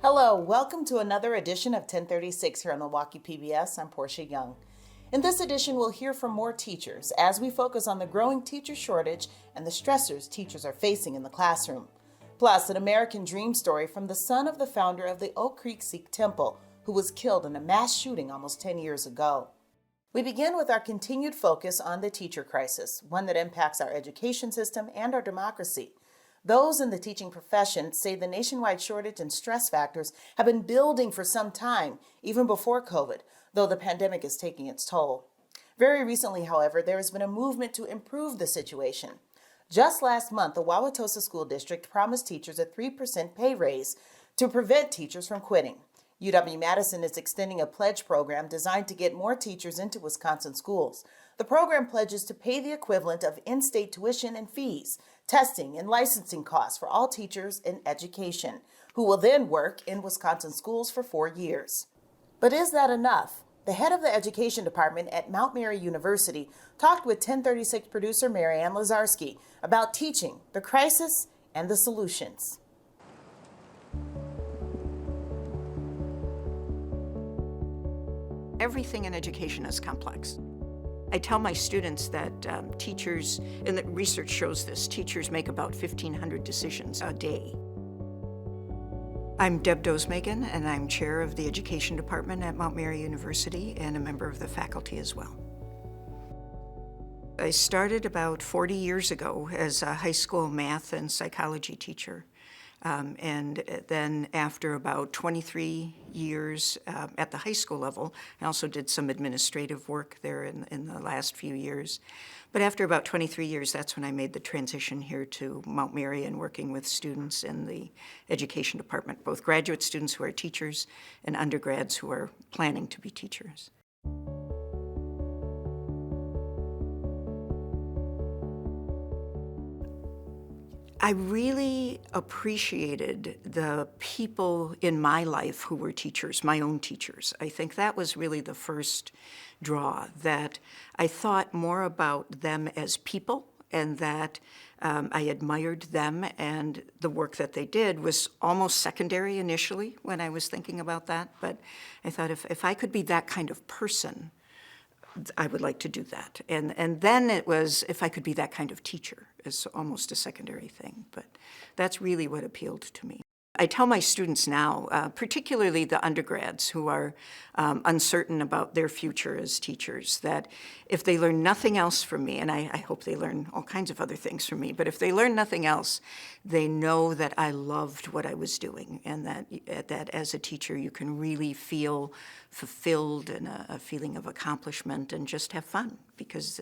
Hello, welcome to another edition of 1036 here on Milwaukee PBS. I'm Portia Young. In this edition, we'll hear from more teachers as we focus on the growing teacher shortage and the stressors teachers are facing in the classroom. Plus, an American dream story from the son of the founder of the Oak Creek Sikh Temple, who was killed in a mass shooting almost 10 years ago. We begin with our continued focus on the teacher crisis, one that impacts our education system and our democracy. Those in the teaching profession say the nationwide shortage and stress factors have been building for some time, even before COVID, though the pandemic is taking its toll. Very recently, however, there has been a movement to improve the situation. Just last month, the Wauwatosa School District promised teachers a 3% pay raise to prevent teachers from quitting. UW-Madison is extending a pledge program designed to get more teachers into Wisconsin schools. The program pledges to pay the equivalent of in-state tuition and fees, testing and licensing costs for all teachers in education, who will then work in Wisconsin schools for 4 years. But is that enough? The head of the education department at Mount Mary University talked with 1036 producer Marianne Lazarski about teaching, the crisis, and the solutions. Everything in education is complex. I tell my students that teachers, and that research shows this, teachers make about 1,500 decisions a day. I'm Deb Dosemagen, and I'm chair of the education department at Mount Mary University and a member of the faculty as well. I started about 40 years ago as a high school math and psychology teacher. And then after about 23 years at the high school level, I also did some administrative work there in the last few years. But after about 23 years, that's when I made the transition here to Mount Mary and working with students in the education department, both graduate students who are teachers and undergrads who are planning to be teachers. I really appreciated the people in my life who were teachers, my own teachers. I think that was really the first draw, that I thought more about them as people and that I admired them, and the work that they did was almost secondary initially when I was thinking about that. But I thought if I could be that kind of person, I would like to do that. And then it was, if I could be that kind of teacher, is almost a secondary thing. But that's really what appealed to me. I tell my students now, particularly the undergrads who are uncertain about their future as teachers, that if they learn nothing else from me, and I hope they learn all kinds of other things from me, but if they learn nothing else, they know that I loved what I was doing, and that as a teacher you can really feel fulfilled and a feeling of accomplishment and just have fun, because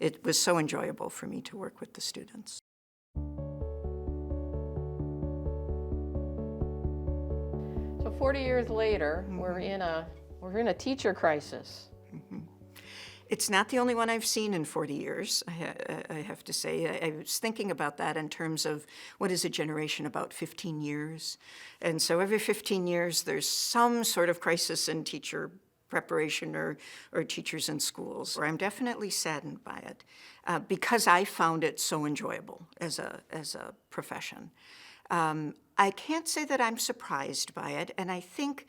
it was so enjoyable for me to work with the students. So 40 years later, we're in a teacher crisis. Mm-hmm. It's not the only one I've seen in 40 years, I have to say. I was thinking about that in terms of what is a generation, about 15 years. And so every 15 years, there's some sort of crisis in teacher preparation or teachers in schools. I'm definitely saddened by it because I found it so enjoyable as a profession. I can't say that I'm surprised by it, and I think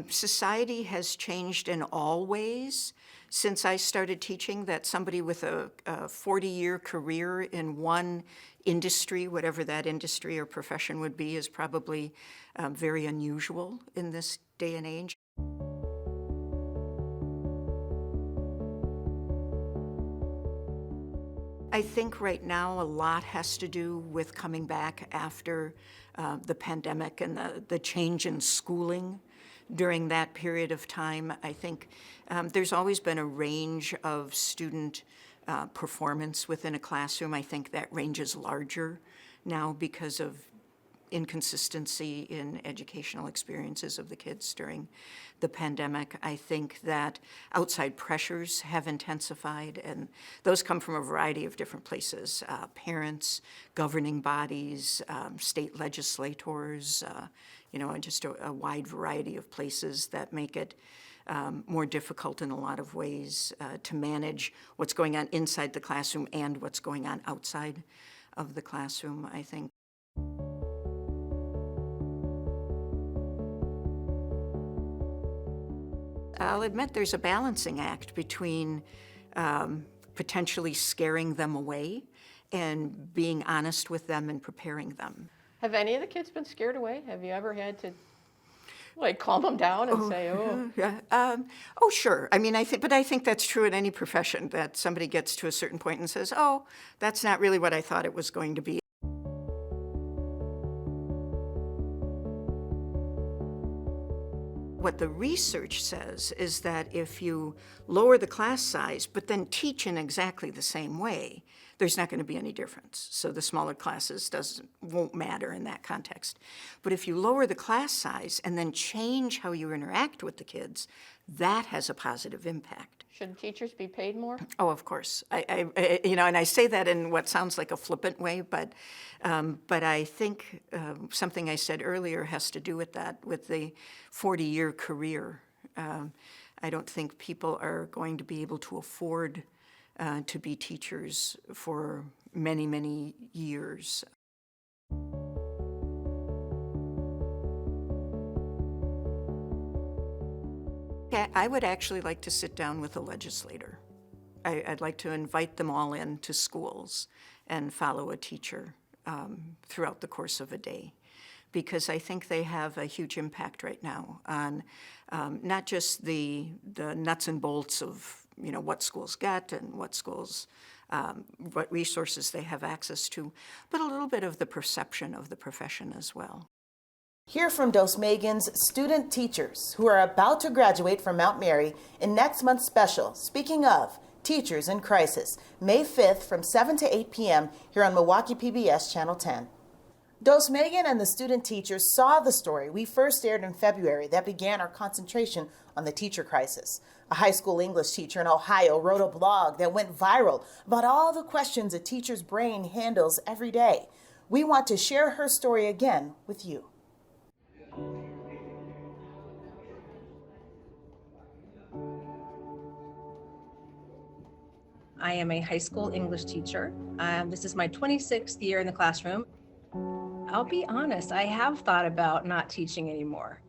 society has changed in all ways since I started teaching, that somebody with a 40-year career in one industry, whatever that industry or profession would be, is probably very unusual in this day and age. I think right now a lot has to do with coming back after the pandemic and the change in schooling during that period of time. I think there's always been a range of student performance within a classroom. I think that range is larger now because of inconsistency in educational experiences of the kids during the pandemic. I think that outside pressures have intensified, and those come from a variety of different places: parents, governing bodies, state legislators, just a wide variety of places that make it more difficult in a lot of ways to manage what's going on inside the classroom and what's going on outside of the classroom, I think. I'll admit there's a balancing act between potentially scaring them away and being honest with them and preparing them. Have any of the kids been scared away? Have you ever had to calm them down and say, oh? Yeah. Sure. I mean, I think that's true in any profession, that somebody gets to a certain point and says, oh, that's not really what I thought it was going to be. What the research says is that if you lower the class size, but then teach in exactly the same way, there's not going to be any difference. So the smaller classes won't matter in that context. But if you lower the class size and then change how you interact with the kids, that has a positive impact. Should teachers be paid more? Oh, of course. And I say that in what sounds like a flippant way, but I think something I said earlier has to do with that, with the 40-year career. I don't think people are going to be able to afford to be teachers for many, many years. I would actually like to sit down with a legislator. I'd like to invite them all in to schools and follow a teacher throughout the course of a day, because I think they have a huge impact right now on not just the nuts and bolts of what schools get and what resources they have access to, but a little bit of the perception of the profession as well. Hear from Dosemagen's student teachers who are about to graduate from Mount Mary in next month's special, Speaking of Teachers in Crisis, May 5th from 7 to 8 p.m. here on Milwaukee PBS Channel 10. Dosemagen and the student teachers saw the story we first aired in February that began our concentration on the teacher crisis. A high school English teacher in Ohio wrote a blog that went viral about all the questions a teacher's brain handles every day. We want to share her story again with you. I am a high school English teacher. This is my 26th year in the classroom. I'll be honest, I have thought about not teaching anymore.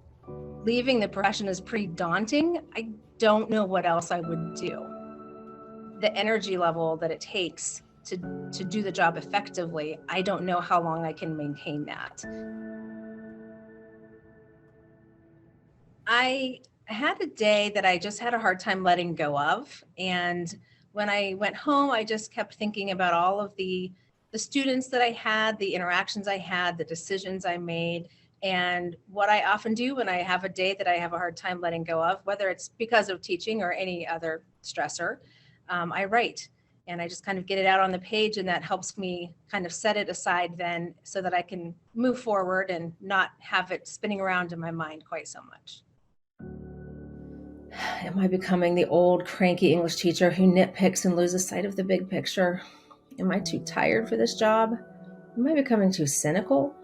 Leaving the profession is pretty daunting. I don't know what else I would do. The energy level that it takes to do the job effectively, I don't know how long I can maintain that. I had a day that I just had a hard time letting go of. And when I went home, I just kept thinking about all of the students that I had, the interactions I had, the decisions I made. And what I often do when I have a day that I have a hard time letting go of, whether it's because of teaching or any other stressor, I write. And I just kind of get it out on the page, and that helps me kind of set it aside then so that I can move forward and not have it spinning around in my mind quite so much. Am I becoming the old cranky English teacher who nitpicks and loses sight of the big picture? Am I too tired for this job? Am I becoming too cynical?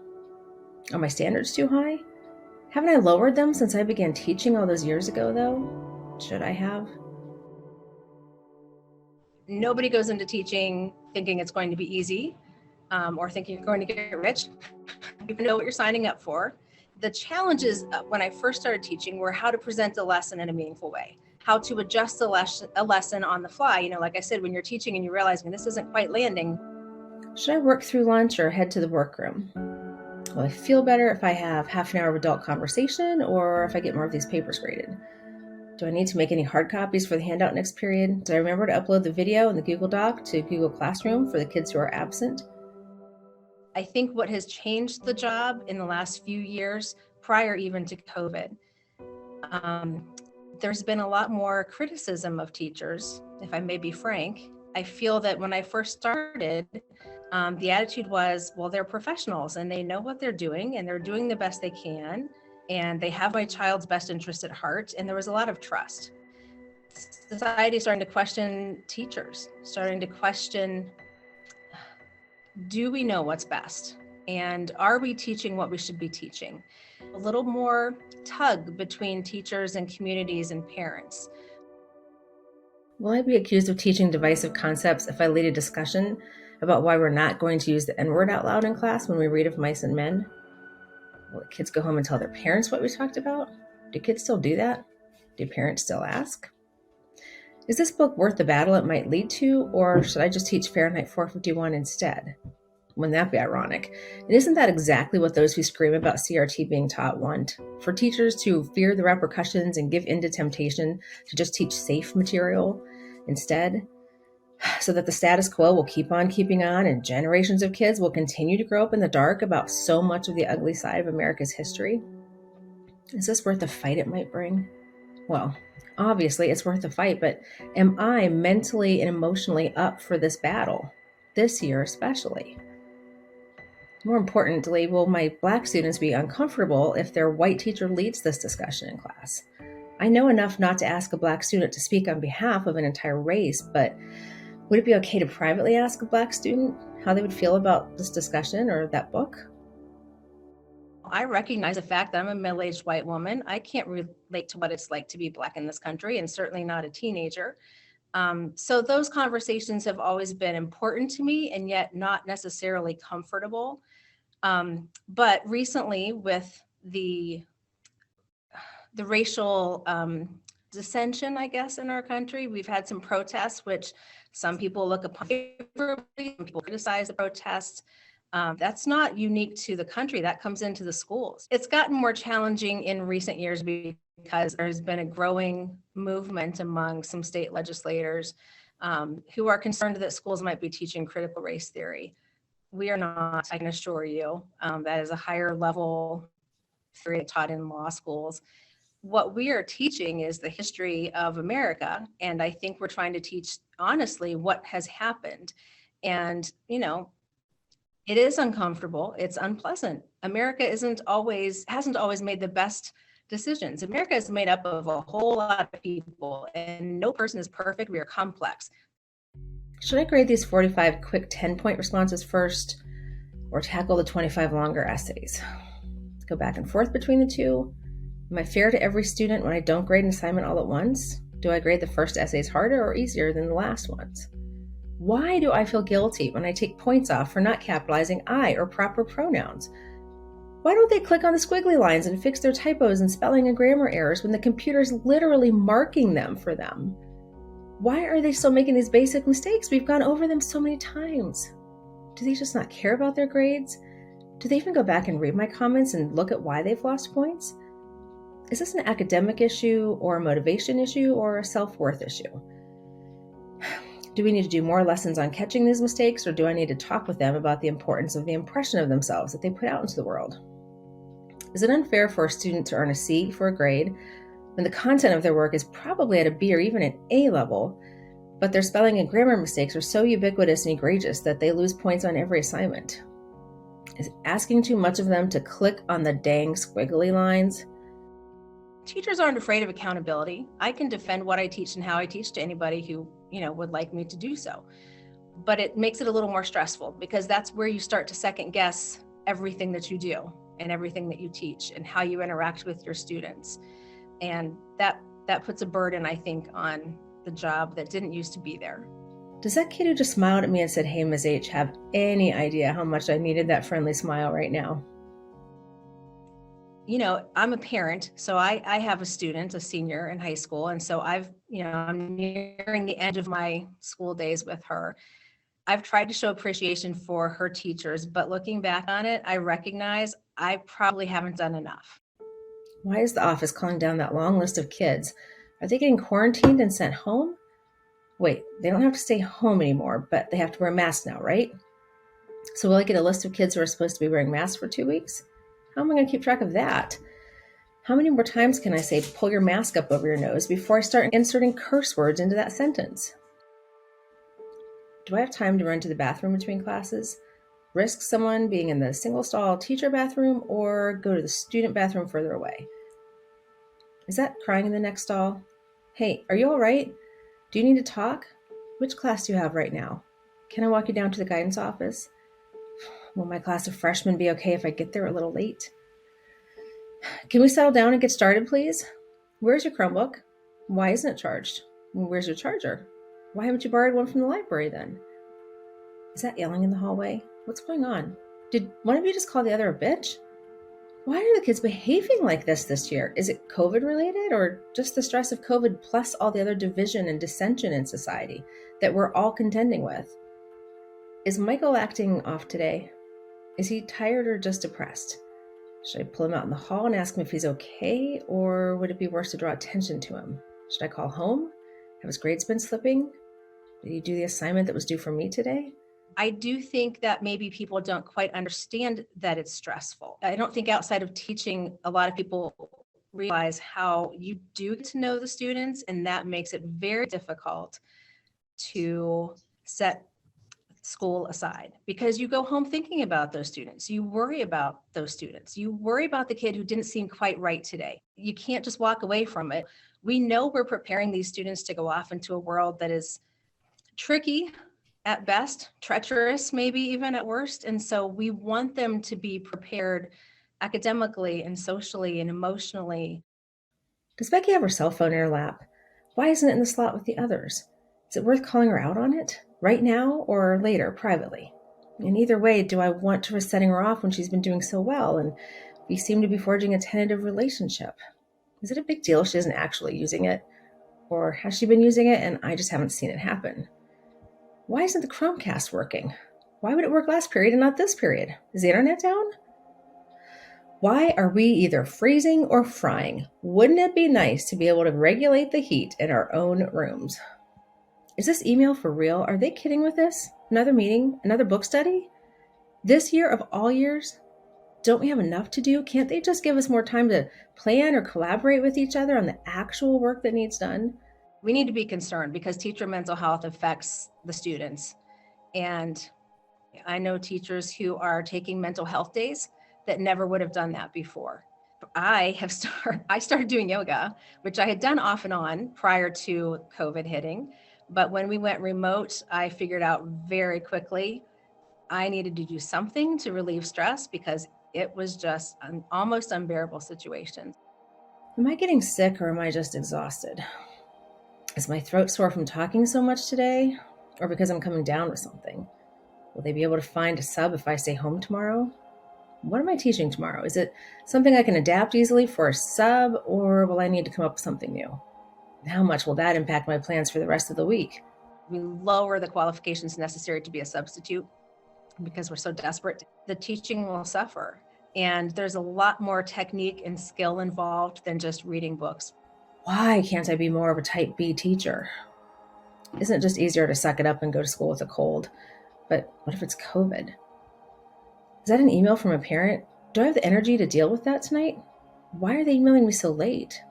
Are my standards too high? Haven't I lowered them since I began teaching all those years ago, though? Should I have? Nobody goes into teaching thinking it's going to be easy or thinking you're going to get rich. You know what you're signing up for. The challenges when I first started teaching were how to present a lesson in a meaningful way, how to adjust a lesson on the fly. Like I said, when you're teaching and you're realizing this isn't quite landing. Should I work through lunch or head to the workroom? Will I feel better if I have half an hour of adult conversation or if I get more of these papers graded? Do I need to make any hard copies for the handout next period? Did I remember to upload the video in the Google Doc to Google Classroom for the kids who are absent? I think what has changed the job in the last few years, prior even to COVID, there's been a lot more criticism of teachers, if I may be frank. I feel that when I first started, The attitude was, well, they're professionals and they know what they're doing and they're doing the best they can. And they have my child's best interest at heart. And there was a lot of trust. Society is starting to question teachers, starting to question, do we know what's best? And are we teaching what we should be teaching? A little more tug between teachers and communities and parents. Will I be accused of teaching divisive concepts if I lead a discussion about why we're not going to use the N-word out loud in class when we read of mice and men? Will the kids go home and tell their parents what we talked about? Do kids still do that? Do parents still ask? Is this book worth the battle it might lead to, or should I just teach Fahrenheit 451 instead? Wouldn't that be ironic? And isn't that exactly what those who scream about CRT being taught want? For teachers to fear the repercussions and give in to temptation to just teach safe material instead, so that the status quo will keep on keeping on and generations of kids will continue to grow up in the dark about so much of the ugly side of America's history? Is this worth the fight it might bring? Well, obviously it's worth the fight, but am I mentally and emotionally up for this battle, this year especially? More importantly, will my Black students be uncomfortable if their white teacher leads this discussion in class? I know enough not to ask a Black student to speak on behalf of an entire race, but would it be okay to privately ask a Black student how they would feel about this discussion or that book? I recognize the fact that I'm a middle-aged white woman. I can't relate to what it's like to be Black in this country, and certainly not a teenager. So those conversations have always been important to me, and yet not necessarily comfortable. But recently, with the racial dissension, I guess, in our country, we've had some protests, which some people look upon favorably, some people criticize the protests. That's not unique to the country. That comes into the schools. It's gotten more challenging in recent years because there's been a growing movement among some state legislators who are concerned that schools might be teaching critical race theory. We are not, I can assure you. That is a higher level theory taught in law schools. What we are teaching is the history of America. And I think we're trying to teach honestly what has happened. And, you know, it is uncomfortable. It's unpleasant. America hasn't always made the best decisions. America is made up of a whole lot of people, and no person is perfect. We are complex. Should I grade these 45 quick 10-point responses first, or tackle the 25 longer essays? Go back and forth between the two? Am I fair to every student when I don't grade an assignment all at once? Do I grade the first essays harder or easier than the last ones? Why do I feel guilty when I take points off for not capitalizing I or proper pronouns? Why don't they click on the squiggly lines and fix their typos and spelling and grammar errors when the computer's literally marking them for them? Why are they still making these basic mistakes? We've gone over them so many times. Do they just not care about their grades? Do they even go back and read my comments and look at why they've lost points? Is this an academic issue or a motivation issue or a self-worth issue? Do we need to do more lessons on catching these mistakes, or do I need to talk with them about the importance of the impression of themselves that they put out into the world? Is it unfair for a student to earn a C for a grade when the content of their work is probably at a B or even an A level, but their spelling and grammar mistakes are so ubiquitous and egregious that they lose points on every assignment? Is it asking too much of them to click on the dang squiggly lines? Teachers aren't afraid of accountability. I can defend what I teach and how I teach to anybody who, would like me to do so. But it makes it a little more stressful because that's where you start to second guess everything that you do and everything that you teach and how you interact with your students. And that puts a burden, I think, on the job that didn't used to be there. Does that kid who just smiled at me and said, "Hey, Ms. H," have any idea how much I needed that friendly smile right now? I'm a parent, so I have a student, a senior in high school. And so I'm nearing the end of my school days with her. I've tried to show appreciation for her teachers, but looking back on it, I recognize I probably haven't done enough. Why is the office calling down that long list of kids? Are they getting quarantined and sent home? Wait, they don't have to stay home anymore, but they have to wear masks now, right? So will I get a list of kids who are supposed to be wearing masks for 2 weeks? How am I going to keep track of that? How many more times can I say, "Pull your mask up over your nose," before I start inserting curse words into that sentence? Do I have time to run to the bathroom between classes? Risk someone being in the single stall teacher bathroom or go to the student bathroom further away? Is that crying in the next stall? Hey, are you all right? Do you need to talk? Which class do you have right now? Can I walk you down to the guidance office? Will my class of freshmen be okay if I get there a little late? Can we settle down and get started, please? Where's your Chromebook? Why isn't it charged? Where's your charger? Why haven't you borrowed one from the library then? Is that yelling in the hallway? What's going on? Did one of you just call the other a bitch? Why are the kids behaving like this year? Is it COVID related or just the stress of COVID plus all the other division and dissension in society that we're all contending with? Is Michael acting off today? Is he tired or just depressed? Should I pull him out in the hall and ask him if he's okay, or would it be worse to draw attention to him? Should I call home? Have his grades been slipping? Did he do the assignment that was due for me today? I do think that maybe people don't quite understand that it's stressful. I don't think outside of teaching, a lot of people realize how you do get to know the students, and that makes it very difficult to set school aside because you go home thinking about those students. You worry about those students. You worry about the kid who didn't seem quite right today. You can't just walk away from it. We know we're preparing these students to go off into a world that is tricky at best, treacherous, maybe even at worst. And so we want them to be prepared academically and socially and emotionally. Does Becky have her cell phone in her lap? Why isn't it in the slot with the others? Is it worth calling her out on it? Right now or later, privately? In either way, do I want to risk setting her off when she's been doing so well and we seem to be forging a tentative relationship? Is it a big deal if she isn't actually using it? Or has she been using it and I just haven't seen it happen? Why isn't the Chromecast working? Why would it work last period and not this period? Is the internet down? Why are we either freezing or frying? Wouldn't it be nice to be able to regulate the heat in our own rooms? Is this email for real? Are they kidding with this? Another meeting? Another book study? This year of all years? Don't we have enough to do? Can't they just give us more time to plan or collaborate with each other on the actual work that needs done? We need to be concerned because teacher mental health affects the students. And I know teachers who are taking mental health days that never would have done that before. I started doing yoga, which I had done off and on prior to COVID hitting. But when we went remote, I figured out very quickly I needed to do something to relieve stress because it was just an almost unbearable situation. Am I getting sick or am I just exhausted? Is my throat sore from talking so much today or because I'm coming down with something? Will they be able to find a sub if I stay home tomorrow? What am I teaching tomorrow? Is it something I can adapt easily for a sub or will I need to come up with something new? How much will that impact my plans for the rest of the week? We lower the qualifications necessary to be a substitute because we're so desperate. The teaching will suffer. And there's a lot more technique and skill involved than just reading books. Why can't I be more of a type B teacher? Isn't it just easier to suck it up and go to school with a cold? But what if it's COVID? Is that an email from a parent? Do I have the energy to deal with that tonight? Why are they emailing me so late?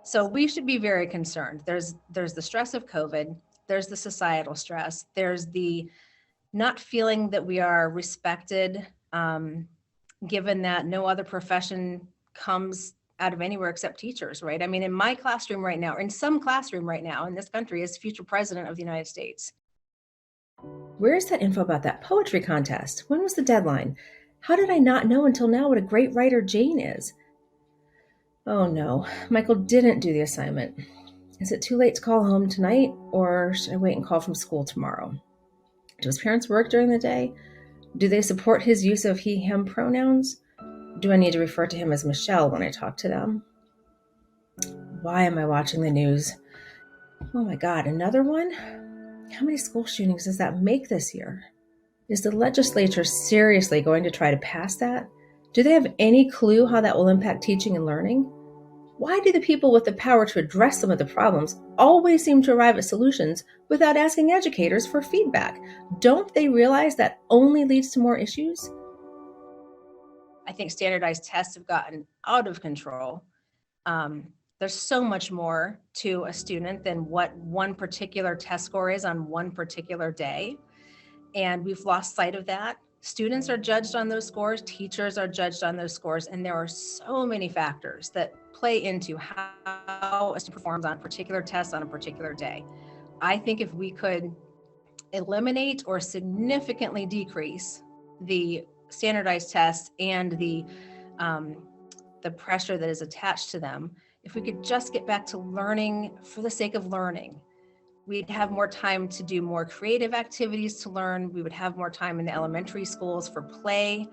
So we should be very concerned. There's the stress of COVID. There's the societal stress. There's the not feeling that we are respected, given that no other profession comes out of anywhere except teachers, right? I mean, in my classroom right now, or in some classroom right now in this country is future president of the United States. Where's that info about that poetry contest? When was the deadline? How did I not know until now what a great writer Jane is? Oh no, Michael didn't do the assignment. Is it too late to call home tonight, or should I wait and call from school tomorrow? Do his parents work during the day? Do they support his use of he, him pronouns? Do I need to refer to him as Michelle when I talk to them? Why am I watching the news? Oh my God, another one? How many school shootings does that make this year? Is the legislature seriously going to try to pass that? Do they have any clue how that will impact teaching and learning? Why do the people with the power to address some of the problems always seem to arrive at solutions without asking educators for feedback? Don't they realize that only leads to more issues? I think standardized tests have gotten out of control. There's so much more to a student than what one particular test score is on one particular day. And we've lost sight of that. Students are judged on those scores, teachers are judged on those scores, and there are so many factors that play into how a student performs on a particular test on a particular day. I think if we could eliminate or significantly decrease the standardized tests and the pressure that is attached to them, if we could just get back to learning for the sake of learning, we'd have more time to do more creative activities to learn. We would have more time in the elementary schools for play.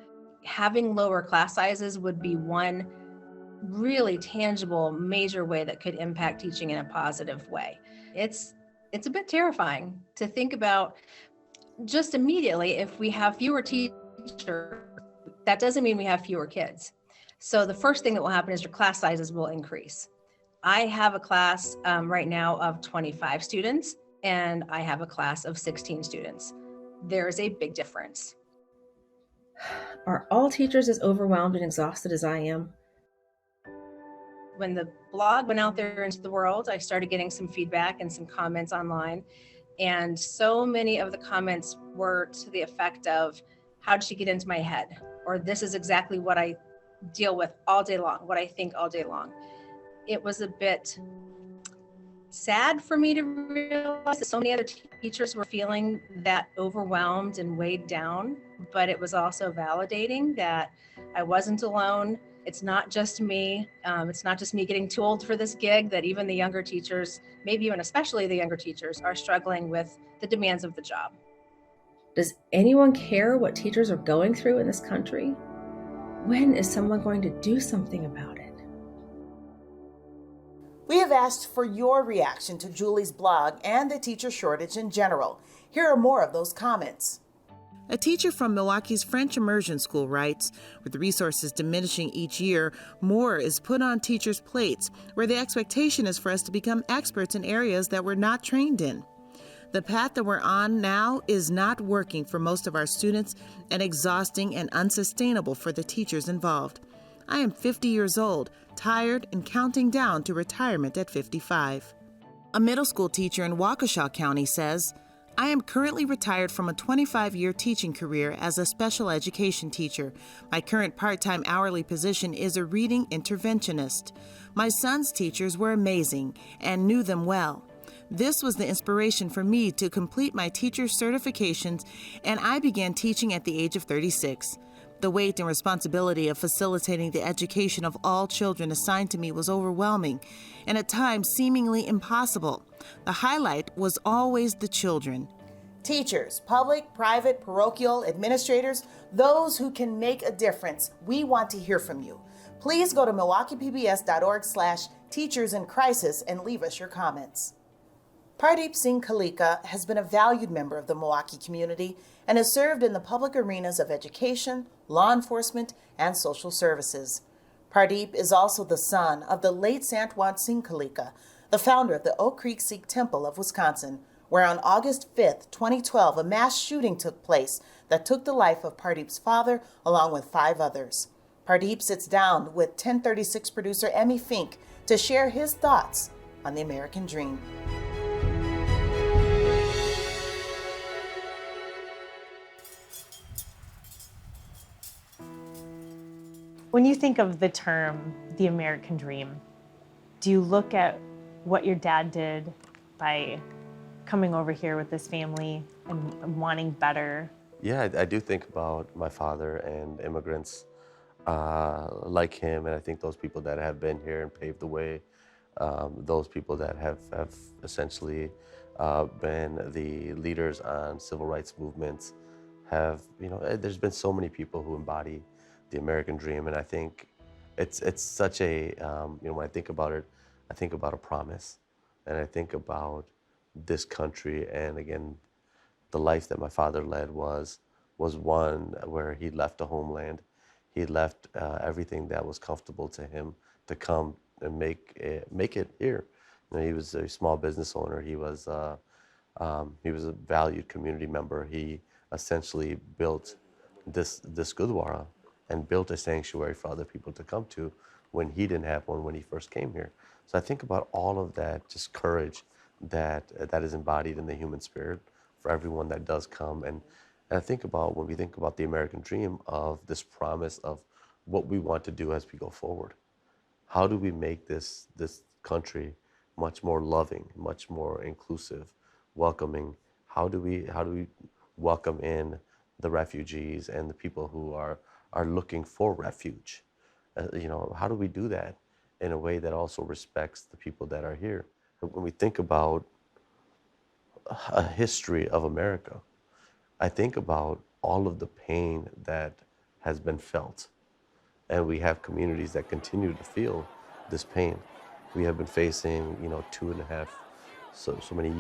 Having lower class sizes would be one really tangible, major way that could impact teaching in a positive way. It's a bit terrifying to think about just immediately. If we have fewer teachers, that doesn't mean we have fewer kids. So the first thing that will happen is your class sizes will increase. I have a class right now of 25 students, and I have a class of 16 students. There's a big difference. Are all teachers as overwhelmed and exhausted as I am? When the blog went out there into the world, I started getting some feedback and some comments online. And so many of the comments were to the effect of, how did she get into my head? Or this is exactly what I deal with all day long, what I think all day long. It was a bit sad for me to realize that so many other teachers were feeling that overwhelmed and weighed down, but it was also validating that I wasn't alone. It's not just me. It's not just me getting too old for this gig, that even the younger teachers, maybe even especially the younger teachers, are struggling with the demands of the job. Does anyone care what teachers are going through in this country? When is someone going to do something about it? We have asked for your reaction to Julie's blog and the teacher shortage in general. Here are more of those comments. A teacher from Milwaukee's French immersion school writes, with resources diminishing each year, more is put on teachers' plates, where the expectation is for us to become experts in areas that we're not trained in. The path that we're on now is not working for most of our students and exhausting and unsustainable for the teachers involved. I am 50 years old, tired, and counting down to retirement at 55. A middle school teacher in Waukesha County says, I am currently retired from a 25-year teaching career as a special education teacher. My current part-time hourly position is a reading interventionist. My son's teachers were amazing and knew them well. This was the inspiration for me to complete my teacher certifications, and I began teaching at the age of 36. The weight and responsibility of facilitating the education of all children assigned to me was overwhelming, and at times seemingly impossible. The highlight was always the children. Teachers, public, private, parochial, administrators, those who can make a difference, we want to hear from you. Please go to milwaukeepbs.org/teachers-in-crisis and leave us your comments. Pardeep Singh Kaleka has been a valued member of the Milwaukee community and has served in the public arenas of education, law enforcement, and social services. Pardeep is also the son of the late Santwant Singh Kaleka, the founder of the Oak Creek Sikh Temple of Wisconsin, where on August 5, 2012, a mass shooting took place that took the life of Pardeep's father along with 5 others. Pardeep sits down with 1036 producer Emmy Fink to share his thoughts on the American dream. When you think of the term, the American dream, do you look at what your dad did by coming over here with his family and wanting better? Yeah, I do think about my father and immigrants like him, and I think those people that have been here and paved the way, those people that have essentially been the leaders on civil rights movements have, there's been so many people who embody the American dream, and I think it's such a, when I think about it, I think about a promise, and I think about this country, and again, the life that my father led was one where he left a homeland, he left everything that was comfortable to him to come and make it here. He was a small business owner. He was a valued community member. He essentially built this Gurdwara and built a sanctuary for other people to come to when he didn't have one when he first came here. So I think about all of that, just courage that is embodied in the human spirit for everyone that does come. And I think about when we think about the American dream of this promise of what we want to do as we go forward. How do we make this country much more loving, much more inclusive, welcoming? How do we welcome in the refugees and the people who are looking for refuge? How do we do that in a way that also respects the people that are here? When we think about a history of America, I think about all of the pain that has been felt. And we have communities that continue to feel this pain. We have been facing, 2.5, so many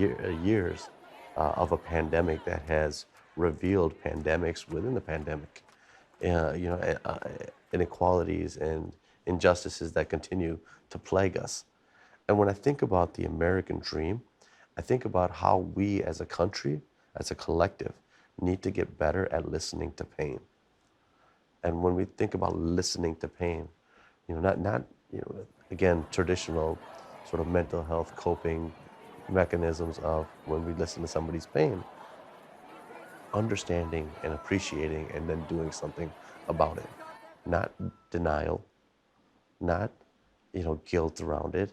years of a pandemic that has revealed pandemics within the pandemic. Inequalities and injustices that continue to plague us. And when I think about the American dream, I think about how we as a country, as a collective, need to get better at listening to pain. And when we think about listening to pain, not again, traditional sort of mental health coping mechanisms of when we listen to somebody's pain, understanding and appreciating and then doing something about it. Not denial, not, guilt around it,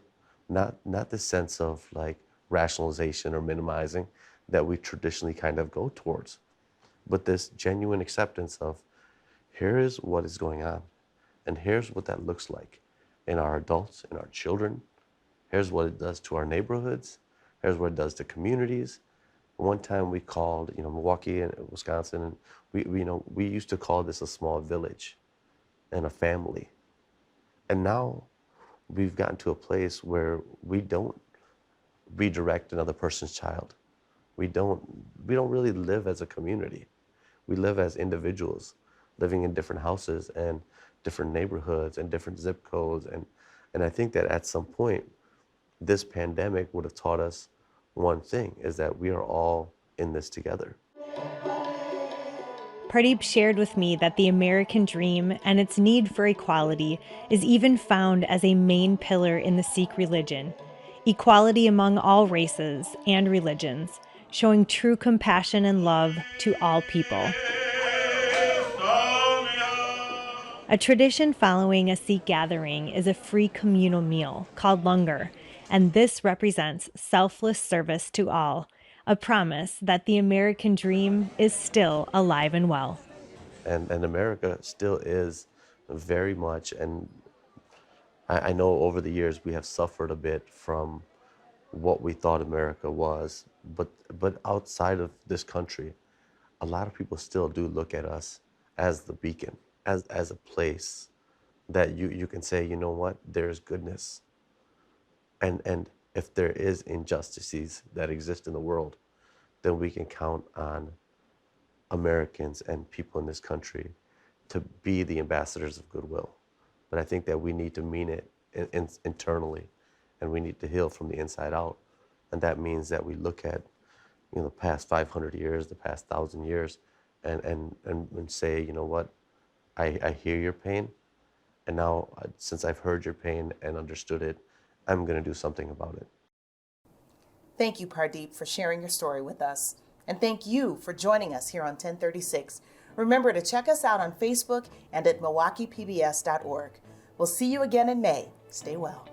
not the sense of like rationalization or minimizing that we traditionally kind of go towards, but this genuine acceptance of here is what is going on, and here's what that looks like in our adults, in our children. Here's what it does to our neighborhoods. Here's what it does to communities. One time we called, Milwaukee and Wisconsin, and we used to call this a small village and a family. And now we've gotten to a place where we don't redirect another person's child. We don't really live as a community. We live as individuals, living in different houses and different neighborhoods and different zip codes. And I think that at some point, this pandemic would have taught us one thing, is that we are all in this together. Pardeep shared with me that the American dream and its need for equality is even found as a main pillar in the Sikh religion. Equality among all races and religions, showing true compassion and love to all people. A tradition following a Sikh gathering is a free communal meal called langar, and this represents selfless service to all, a promise that the American dream is still alive and well. And America still is very much, and I know over the years we have suffered a bit from what we thought America was, but outside of this country, a lot of people still do look at us as the beacon, as a place that you can say, you know what, there's goodness. And if there is injustices that exist in the world, then we can count on Americans and people in this country to be the ambassadors of goodwill. But I think that we need to mean it internally, and we need to heal from the inside out. And that means that we look at the past 500 years, the past 1,000 years, and say, you know what, I hear your pain, and now since I've heard your pain and understood it, I'm going to do something about it. Thank you, Pardeep, for sharing your story with us. And thank you for joining us here on 1036. Remember to check us out on Facebook and at milwaukeepbs.org. We'll see you again in May. Stay well.